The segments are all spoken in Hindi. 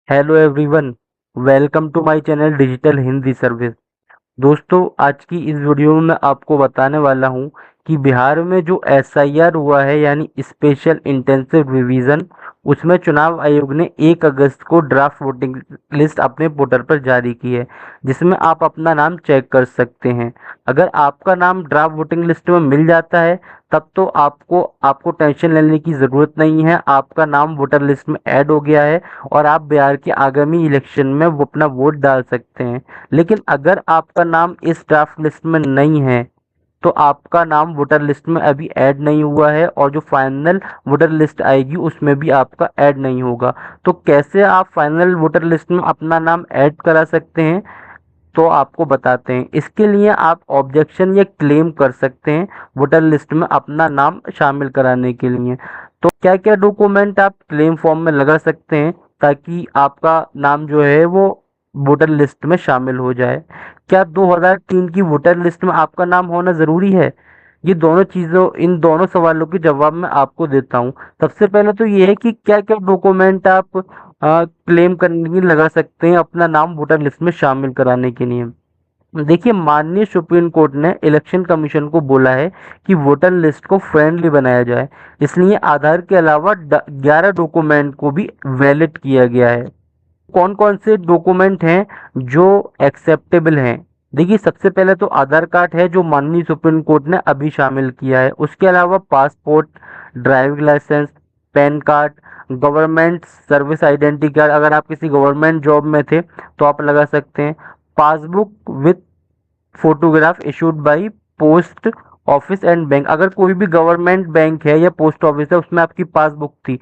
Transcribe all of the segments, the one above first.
Hello everyone, welcome to my channel digital Hindi service. दोस्तों, आज की इस वीडियो में मैं आपको बताने वाला हूं कि बिहार में जो एसआईआर हुआ है यानी स्पेशल इंटेंसिव रिवीजन, उसमें चुनाव आयोग ने 1 अगस्त को ड्राफ्ट वोटिंग लिस्ट अपने पोर्टल पर जारी की है, जिसमें आप अपना नाम चेक कर सकते हैं। अगर आपका नाम ड्राफ्ट वोटिंग लिस्ट में मिल जाता है तब तो आपको आपको टेंशन लेने की ज़रूरत नहीं है, आपका नाम वोटर लिस्ट में ऐड हो गया है और आप बिहार के आगामी इलेक्शन में वो अपना वोट डाल सकते हैं। लेकिन अगर आपका नाम इस ड्राफ्ट लिस्ट में नहीं है तो आपका नाम वोटर लिस्ट में अभी ऐड नहीं हुआ है और जो फाइनल वोटर लिस्ट आएगी उसमें भी आपका ऐड नहीं होगा। तो कैसे आप फाइनल वोटर लिस्ट में अपना नाम ऐड करा सकते हैं, तो आपको बताते हैं। इसके लिए आप ऑब्जेक्शन या क्लेम कर सकते हैं वोटर लिस्ट में अपना नाम शामिल कराने के लिए। तो क्या क्या डॉक्यूमेंट आप क्लेम फॉर्म में लगा सकते हैं ताकि आपका नाम जो है वो वोटर लिस्ट में शामिल हो जाए? क्या 2003 की वोटर लिस्ट में आपका नाम होना ज़रूरी है? ये दोनों चीज़ों इन दोनों सवालों के जवाब मैं आपको देता हूँ। सबसे पहले तो ये है कि क्या क्या डॉक्यूमेंट आप क्लेम करने के लिए लगा सकते हैं अपना नाम वोटर लिस्ट में शामिल कराने के लिए। देखिए, माननीय सुप्रीम कोर्ट ने इलेक्शन कमीशन को बोला है कि वोटर लिस्ट को फ्रेंडली बनाया जाए, इसलिए आधार के अलावा 11 डॉक्यूमेंट को भी वैलिड किया गया है। कौन कौन से डॉक्यूमेंट हैं जो एक्सेप्टेबल हैं? देखिए, सबसे पहले तो आधार कार्ड है जो माननीय सुप्रीम कोर्ट ने अभी शामिल किया है। उसके अलावा passport, driving licence, PAN card, government service identity card, अगर आप किसी गवर्नमेंट जॉब में थे तो आप लगा सकते हैं। Passbook with photograph issued by post office and bank, अगर कोई भी गवर्नमेंट बैंक है या पोस्ट ऑफिस है उसमें आपकी पासबुक थी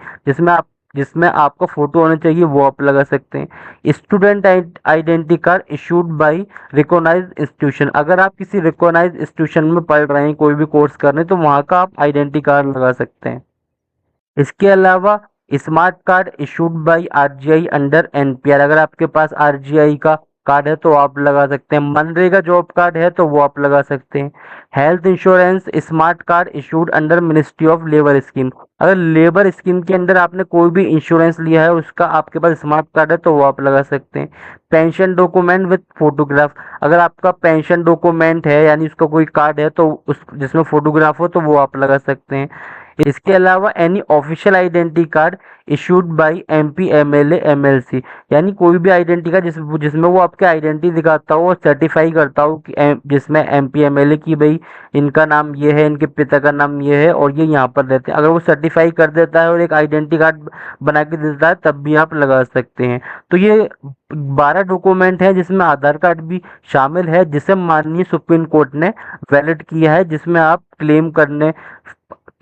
जिसमें आपका फोटो होना चाहिए, वो आप लगा सकते हैं। Student identity card issued by recognised institution, अगर आप किसी रिकॉग्नाइज्ड इंस्टीट्यूशन में पढ़ रहे हैं, कोई भी कोर्स कर रहे हैं, तो वहाँ का आप आइडेंटिटी कार्ड लगा सकते हैं। इसके अलावा smart card issued by RGI under NPR, अगर आपके पास आरजीआई का कार्ड है तो आप लगा सकते हैं। मनरेगा जॉब कार्ड है तो वो आप लगा सकते हैं। Health insurance smart card issued under ministry of labour scheme, अगर लेबर स्कीम के अंदर आपने कोई भी इंश्योरेंस लिया है उसका आपके पास स्मार्ट कार्ड है तो वो आप लगा सकते हैं। पेंशन डॉक्यूमेंट विथ फोटोग्राफ, अगर आपका पेंशन डॉक्यूमेंट है यानी उसका कोई कार्ड है तो उस जिसमें फोटोग्राफ हो तो वो आप लगा सकते हैं। इसके अलावा any official identity card issued by MP MLA MLC, यानी कोई भी आइडेंटिटी कार्ड जिसमें वो आपके आइडेंटिटी दिखाता हो और सर्टिफाई करता हो कि जिसमें एमपी एमएलए की भाई इनका नाम ये है, इनके पिता का नाम ये है और ये यहाँ पर रहते हैं, अगर वो सर्टिफाई कर देता है और एक आइडेंटिटी कार्ड बना के देता है तब भी आप लगा सकते हैं। तो ये 12 डॉक्यूमेंट है जिसमें आधार कार्ड भी शामिल है, जिसे माननीय सुप्रीम कोर्ट ने वैलिड किया है, जिसमें आप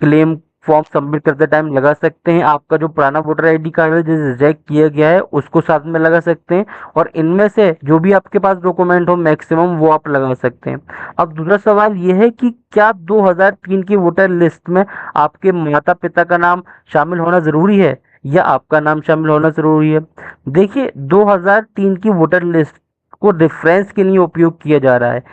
क्लेम फॉर्म सबमिट करते टाइम लगा सकते हैं। आपका जो पुराना वोटर आईडी कार्ड है जो रिजेक्ट किया गया है उसको साथ में लगा सकते हैं, और इनमें से जो भी आपके पास डॉक्यूमेंट हो मैक्सिमम वो आप लगा सकते हैं। अब दूसरा सवाल ये है कि क्या 2003 की वोटर लिस्ट में आपके माता पिता का नाम शामिल होना जरूरी है या आपका नाम शामिल होना जरूरी है? देखिए, 2003 की वोटर लिस्ट को रेफरेंस के लिए उपयोग किया जा रहा है,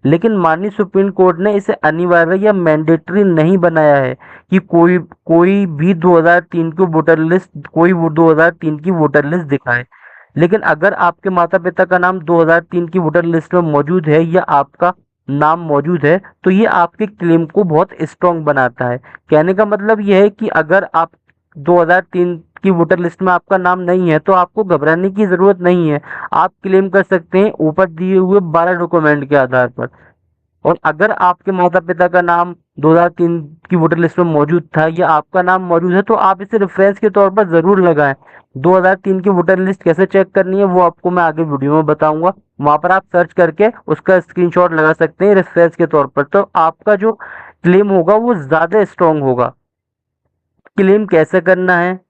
लेकिन माननीय सुप्रीम कोर्ट ने इसे अनिवार्य या मैंडेटरी नहीं बनाया है कि कोई कोई भी 2003 की वोटर लिस्ट कोई वो 2003 की वोटर लिस्ट दिखाए। लेकिन अगर आपके माता पिता का नाम 2003 की वोटर लिस्ट में मौजूद है या आपका नाम मौजूद है तो ये आपके क्लेम को बहुत स्ट्रॉन्ग बनाता है। कहने का मतलब यह है कि अगर आप 2003 की वोटर लिस्ट में आपका नाम नहीं है तो आपको घबराने की जरूरत नहीं है, आप क्लेम कर सकते हैं ऊपर दिए हुए 12 डॉक्यूमेंट के आधार पर। और अगर आपके माता पिता का नाम 2003 की वोटर लिस्ट में मौजूद था या आपका नाम मौजूद है तो आप इसे रेफरेंस के तौर पर जरूर लगाएं। 2003 की वोटर लिस्ट कैसे चेक करनी है वो आपको मैं आगे वीडियो में बताऊंगा, वहां पर आप सर्च करके उसका स्क्रीनशॉट लगा सकते हैं रेफरेंस के तौर पर, तो आपका जो क्लेम होगा वो ज्यादा स्ट्रांग होगा। क्लेम कैसे करना है,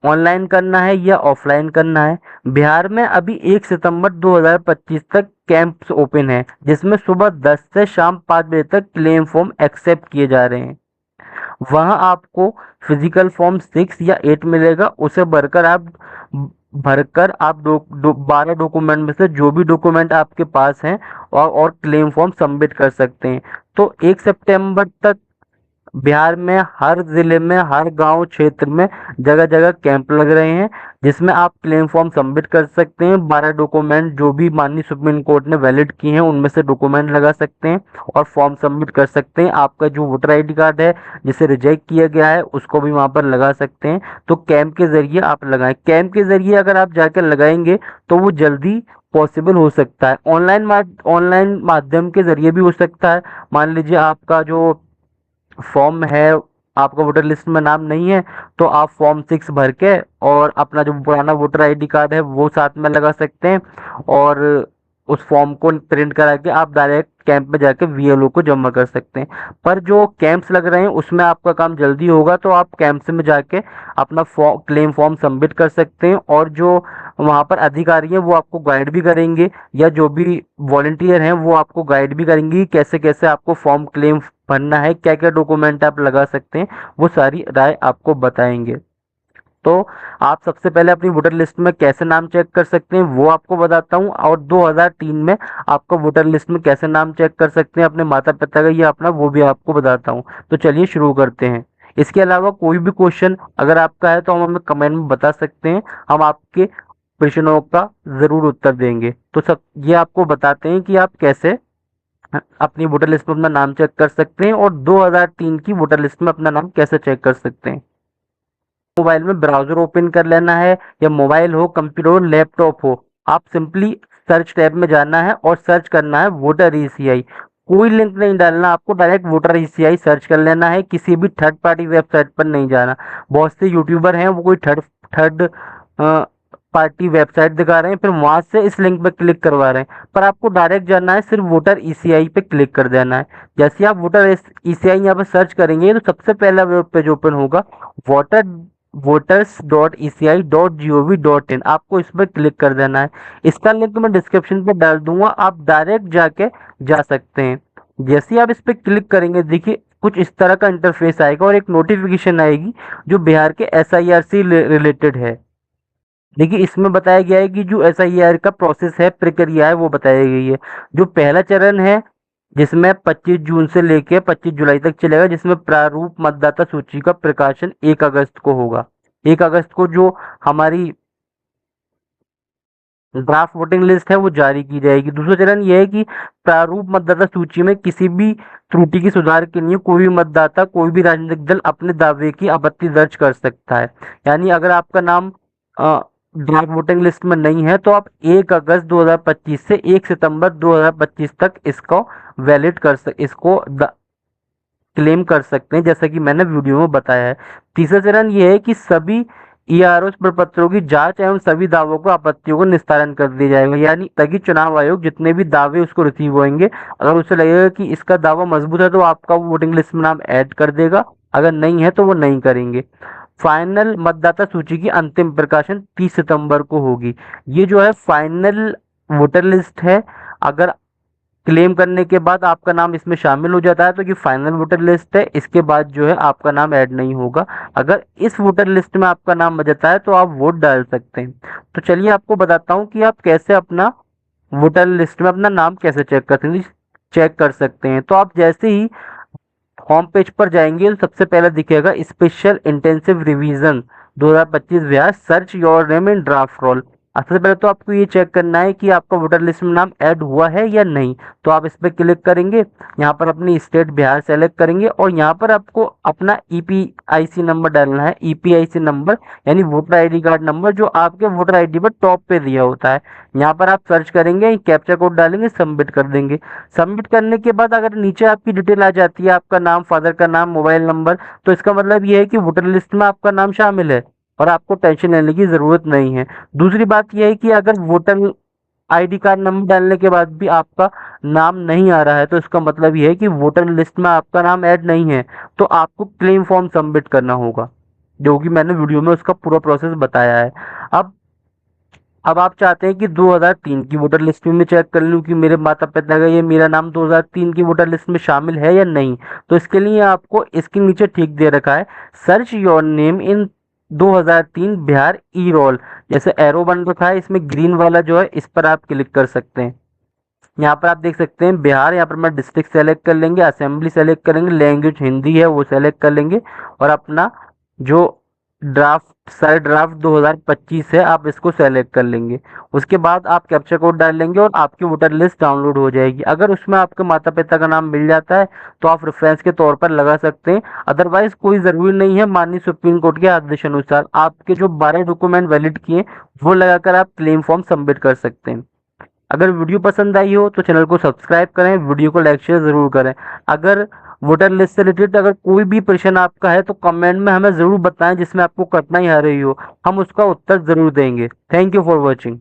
ऑनलाइन करना है या ऑफलाइन करना है? बिहार में अभी 1 सितंबर 2025 तक कैंप्स ओपन है, जिसमें सुबह 10 से शाम 5 बजे तक क्लेम फॉर्म एक्सेप्ट किए जा रहे हैं। वहां आपको फिजिकल फॉर्म 6 या 8 मिलेगा, उसे भरकर आप 12 डॉक्यूमेंट में से जो भी डॉक्यूमेंट आपके पास हैं और क्लेम फॉर्म सबमिट कर सकते हैं। तो 1 सितंबर तक बिहार में हर जिले में, हर गांव क्षेत्र में जगह जगह कैंप लग रहे हैं, जिसमें आप क्लेम फॉर्म सबमिट कर सकते हैं। 12 डॉक्यूमेंट जो भी माननीय सुप्रीम कोर्ट ने वैलिड किए हैं उनमें से डॉक्यूमेंट लगा सकते हैं और फॉर्म सबमिट कर सकते हैं। आपका जो वोटर आईडी कार्ड है जिसे रिजेक्ट किया गया है उसको भी वहां पर लगा सकते हैं। तो कैंप के जरिए आप लगाएं। कैंप के जरिए अगर आप जाकर लगाएंगे तो वो जल्दी पॉसिबल हो सकता है। ऑनलाइन माध्यम के जरिए भी हो सकता है। मान लीजिए आपका जो फॉर्म है, आपका वोटर लिस्ट में नाम नहीं है, तो आप फॉर्म 6 भर के और अपना जो पुराना वोटर आईडी कार्ड है वो साथ में लगा सकते हैं और उस फॉर्म को प्रिंट करा के आप डायरेक्ट कैंप में जाके वीएलओ को जमा कर सकते हैं। पर जो कैंप्स लग रहे हैं उसमें आपका काम जल्दी होगा, तो आप कैंप्स में जाके अपना क्लेम फॉर्म सबमिट कर सकते हैं और जो वहाँ पर अधिकारी हैं वो आपको गाइड भी करेंगे, या जो भी वॉलंटियर हैं वो आपको गाइड भी करेंगे कि कैसे कैसे आपको फॉर्म क्लेम भरना है, क्या क्या डॉक्यूमेंट आप लगा सकते हैं, वो सारी राय आपको बताएंगे। तो आप सबसे पहले अपनी वोटर लिस्ट में कैसे नाम चेक कर सकते हैं वो आपको बताता हूँ, और 2003 में आपका वोटर लिस्ट में कैसे नाम चेक कर सकते हैं अपने माता पिता का या अपना, वो भी आपको बताता हूँ। तो चलिए शुरू करते हैं। इसके अलावा कोई भी क्वेश्चन अगर आपका है तो हम हमें कमेंट में बता सकते हैं, हम आपके प्रश्नों का जरूर उत्तर देंगे। तो सब ये आपको बताते हैं कि आप कैसे अपनी वोटर लिस्ट में अपना नाम चेक कर सकते हैं और 2003 की वोटर लिस्ट में अपना नाम कैसे चेक कर सकते हैं। मोबाइल में ब्राउजर ओपन कर लेना है, या मोबाइल हो, कंप्यूटर हो, लैपटॉप हो, आप सिंपली सर्च टैब में जाना है और सर्च करना है वोटर ईसीआई। कोई लिंक नहीं डालना, आपको डायरेक्ट वोटर ईसीआई सर्च कर लेना है, किसी भी थर्ड पार्टी वेबसाइट पर नहीं जाना। बहुत से यूट्यूबर हैं वो कोई थर्ड थर्ड पार्टी वेबसाइट दिखा रहे हैं, फिर वहां से इस लिंक पे क्लिक करवा रहे हैं, पर आपको डायरेक्ट जाना है, सिर्फ वोटर ईसीआई पे क्लिक कर देना है। जैसे आप वोटर ईसीआई यहाँ पे सर्च करेंगे तो सबसे पहला वेब पेज ओपन होगा, वोटर voters.eci.gov.in, आपको इस पर क्लिक कर देना है। इसका लिंक मैं डिस्क्रिप्शन पे डाल दूंगा, आप डायरेक्ट जाके जा सकते हैं। जैसे ही आप इस पर क्लिक करेंगे देखिए कुछ इस तरह का इंटरफेस आएगा और एक नोटिफिकेशन आएगी जो बिहार के एसआईआर से रिलेटेड है। देखिए इसमें बताया गया है कि जो एसआईआर का प्रोसेस है, प्रक्रिया है, वो बताई गई है। जो पहला चरण है जिसमें 25 जून से लेकर 25 जुलाई तक चलेगा, जिसमें प्रारूप मतदाता सूची का प्रकाशन 1 अगस्त को होगा। 1 अगस्त को जो हमारी ड्राफ्ट वोटिंग लिस्ट है वो जारी की जाएगी। दूसरा चरण यह है कि प्रारूप मतदाता सूची में किसी भी त्रुटि की सुधार के लिए कोई भी मतदाता, कोई भी राजनीतिक दल अपने दावे की आपत्ति दर्ज कर सकता है। यानी अगर आपका नाम ड्राफ्ट वोटिंग लिस्ट में नहीं है तो आप 1 अगस्त 2025 से 1 सितंबर 2025 तक इसको वैलिड कर सक इसको क्लेम कर सकते हैं, जैसा कि मैंने वीडियो में बताया है। तीसरा चरण यह है कि सभी ईआरओ प्रपत्रों की जांच एवं सभी दावों को, आपत्तियों को निस्तारण कर दिया जाएगा। यानी ताकि चुनाव आयोग जितने भी दावे उसको रिसीव होंगे, अगर उसे लगेगा कि इसका दावा मजबूत है तो आपका वोटिंग लिस्ट में नाम ऐड कर देगा, अगर नहीं है तो वो नहीं करेंगे। फाइनल मतदाता सूची की अंतिम प्रकाशन 30 सितंबर को होगी। ये जो है फाइनल वोटर लिस्ट है। अगर क्लेम करने के बाद आपका नाम इसमें शामिल हो जाता है तो ये फाइनल वोटर लिस्ट है, इसके बाद जो है आपका नाम ऐड नहीं होगा। अगर इस वोटर लिस्ट में आपका नाम बचता है तो आप वोट डाल सकते हैं। तो चलिए आपको बताता हूँ कि आप कैसे अपना वोटर लिस्ट में अपना नाम कैसे चेक कर सकते हैं। तो आप जैसे ही होम पेज पर जाएंगे तो सबसे पहले दिखेगा special intensive revision 2025 Bihar, search your name in draft roll. सबसे पहले तो आपको ये चेक करना है कि आपका वोटर लिस्ट में नाम ऐड हुआ है या नहीं। तो आप इस पर क्लिक करेंगे, यहाँ पर अपनी स्टेट बिहार सेलेक्ट करेंगे और यहाँ पर आपको अपना ईपीआईसी नंबर डालना है। ईपीआईसी नंबर यानी वोटर आईडी कार्ड नंबर, जो आपके वोटर आईडी पर टॉप पे दिया होता है। यहाँ पर आप सर्च करेंगे, कैप्चा कोड डालेंगे, सबमिट कर देंगे। सबमिट करने के बाद अगर नीचे आपकी डिटेल आ जाती है, आपका नाम, फादर का नाम, मोबाइल नंबर, तो इसका मतलब ये है कि वोटर लिस्ट में आपका नाम शामिल है और आपको टेंशन लेने की जरूरत नहीं है। दूसरी बात यह है कि अगर वोटर आईडी कार्ड नंबर डालने के बाद भी आपका नाम नहीं आ रहा है तो इसका मतलब यह है कि वोटर लिस्ट में आपका नाम ऐड नहीं है, तो आपको क्लेम फॉर्म सबमिट करना होगा, जो कि मैंने वीडियो में उसका पूरा प्रोसेस बताया है। अब अब आप चाहते हैं कि 2003 की वोटर लिस्ट में मैं चेक कर लूं कि मेरे माता पिता का ये मेरा नाम 2003 की वोटर लिस्ट में शामिल है या नहीं। तो इसके लिए आपको इसके नीचे ठीक दे रखा है, search your name in 2003 Bihar e roll, जैसे एरो बन रखा है इसमें ग्रीन वाला जो है, इस पर आप क्लिक कर सकते हैं। यहाँ पर आप देख सकते हैं बिहार, यहाँ पर मैं डिस्ट्रिक्ट सेलेक्ट कर लेंगे, असेंबली सेलेक्ट करेंगे, लैंग्वेज हिंदी है वो सेलेक्ट कर लेंगे और अपना जो ड्राफ्ट 2025 है आप इसको सेलेक्ट कर लेंगे। उसके बाद आप कैप्चा कोड डाल लेंगे और आपकी वोटर लिस्ट डाउनलोड हो जाएगी। अगर उसमें आपके माता पिता का नाम मिल जाता है तो आप रेफरेंस के तौर पर लगा सकते हैं, अदरवाइज कोई ज़रूरी नहीं है। माननीय सुप्रीम कोर्ट के आदेशानुसार आपके जो 12 डॉक्यूमेंट वैलिड किए वो लगाकर आप क्लेम फॉर्म सबमिट कर सकते हैं। अगर वीडियो पसंद आई हो तो चैनल को सब्सक्राइब करें, वीडियो को लाइक शेयर ज़रूर करें। अगर वोटर लिस्ट से रिलेटेड अगर कोई भी प्रश्न आपका है तो कमेंट में हमें ज़रूर बताएं, जिसमें आपको कठिनाई आ रही हो, हम उसका उत्तर ज़रूर देंगे। Thank you for watching.